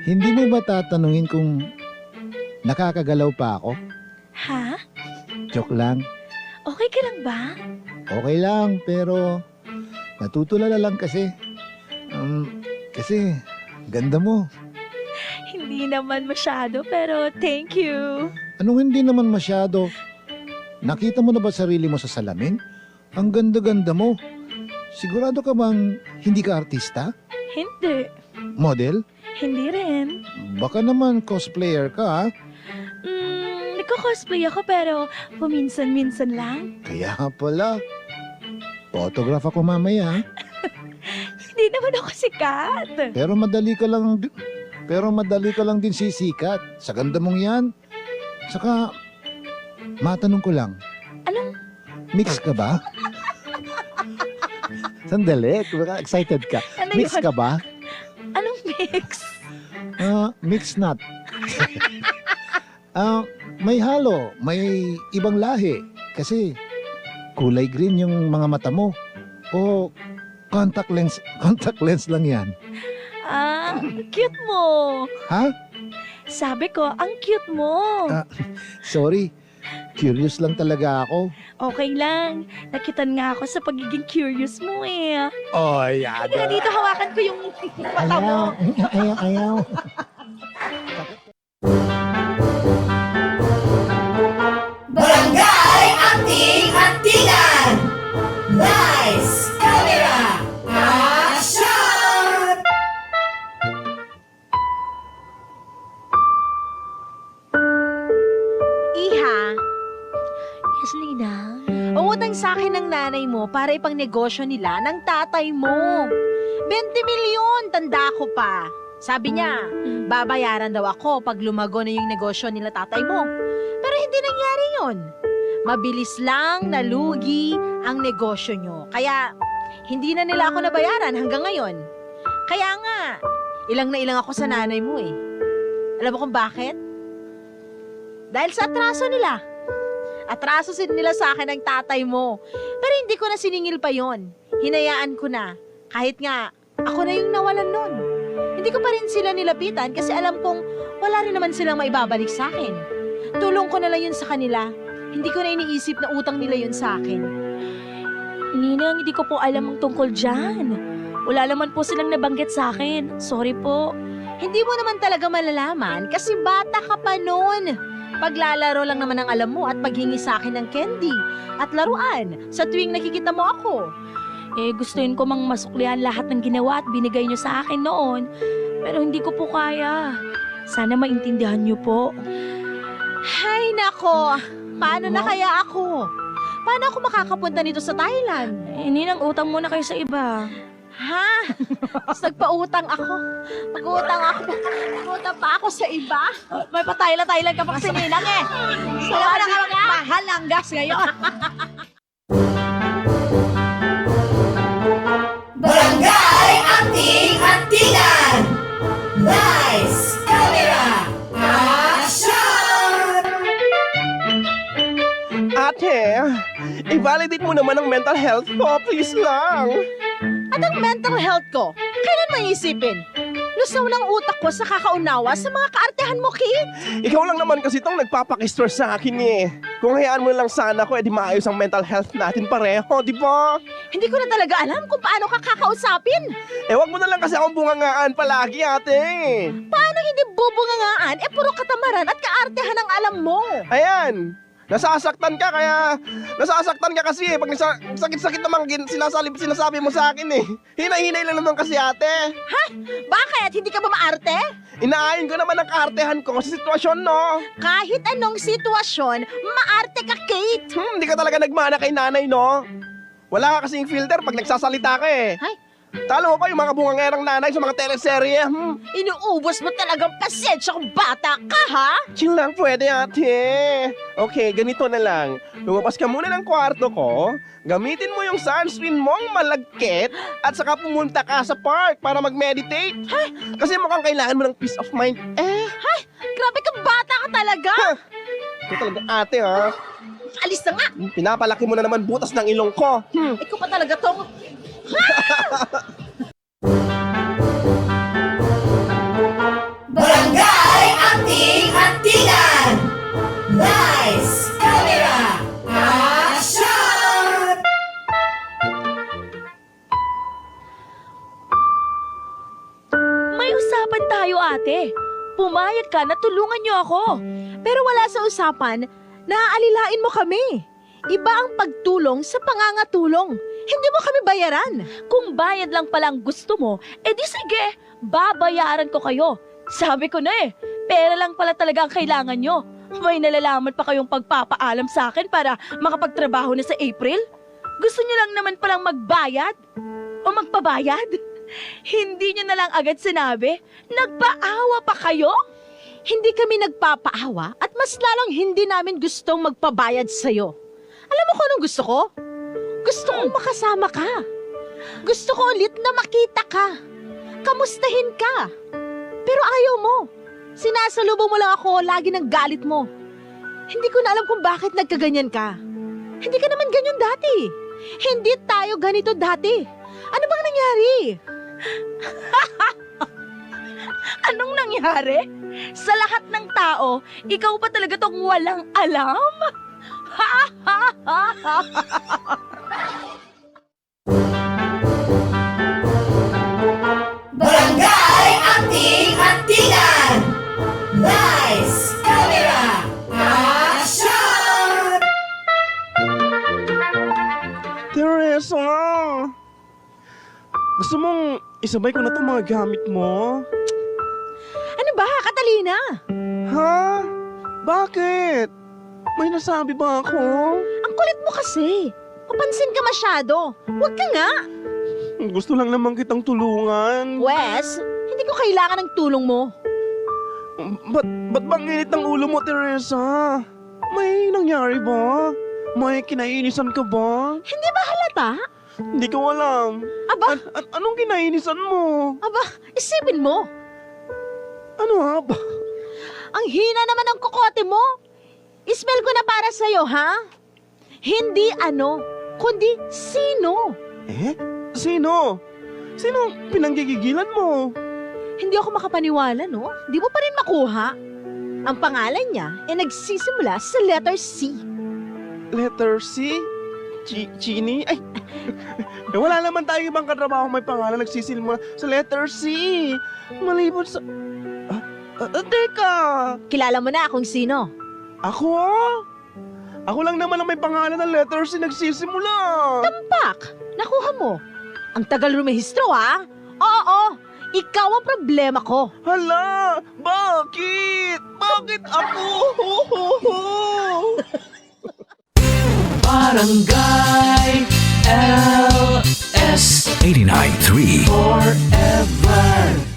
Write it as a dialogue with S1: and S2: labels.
S1: Hindi mo ba tatanungin kung nakakagalaw pa ako?
S2: Ha?
S1: Joke lang.
S2: Okay ka lang ba?
S1: Okay lang, pero natutulala lang kasi. Kasi ganda mo.
S2: Hindi naman masyado, pero thank you.
S1: Anong hindi naman masyado? Nakita mo na ba sarili mo sa salamin? Ang ganda-ganda mo. Sigurado ka bang hindi ka artista?
S2: Hindi.
S1: Model?
S2: Hindi rin.
S1: Baka naman cosplayer ka, ha?
S2: Nagko-cosplay ako pero paminsan-minsan lang.
S1: Kaya pala. Photograph ako mamaya, ha?
S2: Hindi naman ako sikat.
S1: Pero madali ka lang din sisikat. Sa ganda mong yan. Saka, matanong ko lang.
S2: Anong?
S1: Mix ka ba? Sandali, baka excited ka.
S2: Ano
S1: Mix
S2: yun?
S1: ka ba?
S2: Anong mix?
S1: Mix nut. May halo, may ibang lahi. Kasi kulay green yung mga mata mo. O contact lens lang yan.
S2: Cute mo.
S1: Ha?
S2: Sabi ko, ang cute mo.
S1: Sorry, curious lang talaga ako.
S2: Okay lang. Nakitan nga ako sa pagiging curious mo eh.
S1: Oh,
S2: Halika na dito, hawakan ko yung mata mo.
S1: Ayaw.
S3: Barangay Anting-Antingan! Nice! Camera! Action!
S4: Iha,
S2: Yes, Nina.
S4: umutang sa akin ng nanay mo para ipang negosyo nila ng tatay mo. 20 milyon, tanda ko pa. Sabi niya, babayaran daw ako pag lumago na yung negosyo nila tatay mo. Pero hindi nangyari yon. Mabilis lang nalugi ang negosyo nyo. Kaya hindi na nila ako nabayaran hanggang ngayon. Kaya nga, ilang na ilang ako sa nanay mo eh. Alam mo kung bakit? Dahil sa atraso nila. Atraso nila sa akin ng tatay mo. Pero hindi ko na siningil pa yon. Hinayaan ko na. Kahit nga, ako na yung nawalan nun. Hindi ko pa rin sila nilapitan kasi alam kong wala rin naman silang maibabalik sa akin. Tulong ko na lang yun sa kanila. Hindi ko na iniisip na utang nila yun sa akin.
S2: Ninang, hindi ko po alam ang tungkol dyan. Wala naman po silang nabanggit sa akin. Sorry po.
S4: Hindi mo naman talaga malalaman kasi bata ka pa noon. Paglalaro lang naman ang alam mo at paghingi sa akin ng candy at laruan sa tuwing nakikita mo ako.
S2: Gustuin ko mang masuklihan lahat ng ginawa at binigay niyo sa akin noon. Pero hindi ko po kaya. Sana maintindihan niyo po.
S4: Hay nako, paano na kaya ako? Paano ako makakapunta nito sa Thailand?
S2: Ninang, utang muna kayo sa iba.
S4: Ha? Mas nagpautang ako. Mag-utang pa ako sa iba.
S2: May patayla-taylan ka pa kasi Ninang eh.
S4: Wala ka mahal ang gas ngayon.
S3: Barangay Anting-Antingan! Nice! Camera! Action!
S5: Ate, i-validate mo naman ang mental health ko, please lang.
S4: At ang mental health ko, kailan mo iisipin? Lusaw ng utak ko sa kakaunawa sa mga kaartehan mo, Kate.
S5: Ikaw lang naman kasi itong nagpapakistore sa akin eh. Kung hayaan mo lang sana ko, edi maayos ang mental health natin pareho, di ba?
S4: Hindi ko na talaga alam kung paano ka kakausapin.
S5: Wag mo na lang kasi akong bungangaan palagi, ate.
S4: Paano hindi bubungangaan? Puro katamaran at kaartehan ang alam mo.
S5: Ayan, nasasaktan ka kasi eh. Pag sakit-sakit naman sinasabi mo sa akin eh. Hinay-hinay lang naman kasi ate.
S4: Bakit? Hindi ka ba maarte?
S5: Inaayon ko naman ang kaartehan ko sa sitwasyon, no?
S4: Kahit anong sitwasyon, maarte ka, Kate.
S5: Hindi ka talaga nagmana kay nanay, no? Wala ka kasing filter pag nagsasalita ka eh.
S4: Ay.
S5: Talo ko yung mga bungangerang nanay sa mga teleserye.
S4: Inuubos mo talagang pasensya kung bata ka, ha?
S5: Chill lang pwede, ate. Okay, ganito na lang. Lumabas ka muna ng kwarto ko, gamitin mo yung sunscreen mong malagkit, at saka pumunta ka sa park para mag-meditate. Kasi mukhang kailangan mo ng peace of mind.
S4: Grabe ka, bata ka talaga.
S5: Ito talaga ate, ha?
S4: Alis na nga.
S5: Pinapalaki mo na naman butas ng ilong ko.
S4: Ikaw pa talaga tong...
S2: ate. Pumayag ka na tulungan niyo ako.
S4: Pero wala sa usapan, naaalilain mo kami. Iba ang pagtulong sa pangangatulong. Hindi mo kami bayaran.
S2: Kung bayad lang palang gusto mo, edi sige, babayaran ko kayo. Sabi ko na pera lang pala talaga ang kailangan nyo. May nalalaman pa kayong pagpapaalam sa akin para makapagtrabaho na sa April? Gusto nyo lang naman palang magbayad? O magpabayad? Hindi nyo na lang agad sinabi? Nagpaawa pa kayo?
S4: Hindi kami nagpapaawa at mas lalong hindi namin gustong magpabayad sa'yo. Alam mo kung anong gusto ko? Gusto kong makasama ka. Gusto ko ulit na makita ka. Kamustahin ka. Pero ayaw mo. Sinasalubong mo lang ako lagi ng galit mo. Hindi ko na alam kung bakit nagkaganyan ka. Hindi ka naman ganyan dati. Hindi tayo ganito dati. Ano bang nangyari?
S2: Anong nangyari? Sa lahat ng tao, ikaw pa talaga tong walang alam?
S3: Barangay Anting-Antingan! Lights, camera, action!
S5: Teresa! Gusto mong isabay ko na itong mga gamit mo?
S4: Ano ba, Catalina?
S5: Ha? Bakit? May nasabi ba ako?
S4: Ang kulit mo kasi. Papansin ka masyado. Huwag ka nga.
S5: Gusto lang naman kitang tulungan.
S4: Wes, hindi ko kailangan ng tulong mo.
S5: Ba't bang init ang ulo mo, Teresa? May nangyari ba? May kinainisan ka ba?
S4: Hindi ba halata?
S5: Hindi ko alam.
S4: Aba,
S5: Anong kinainisan mo?
S4: isipin mo.
S5: Ano nga ba?
S4: Ang hina naman ng kukote mo. Ismell ko na para sa'yo, ha? Hindi ano, kundi sino.
S5: Sino? Sino ang pinanggigigilan mo?
S4: Hindi ako makapaniwala, no? Di mo pa rin makuha. Ang pangalan niya ay nagsisimula sa letter C.
S5: Letter C? Chini? Ay, wala naman tayo ibang katrabaho may pangalan nagsisimula sa letter C. Malibot sa... Teka!
S4: Kilala mo na kung sino.
S5: Ako? Ako lang naman ang may pangalan ng letter C nagsisimula.
S4: Tampak! Nakuha mo. Ang tagal rumehistro, ha? Oo, ikaw ang problema ko.
S5: Hala! Bakit? Bakit ako?
S6: Barangay LS 89.3 Forever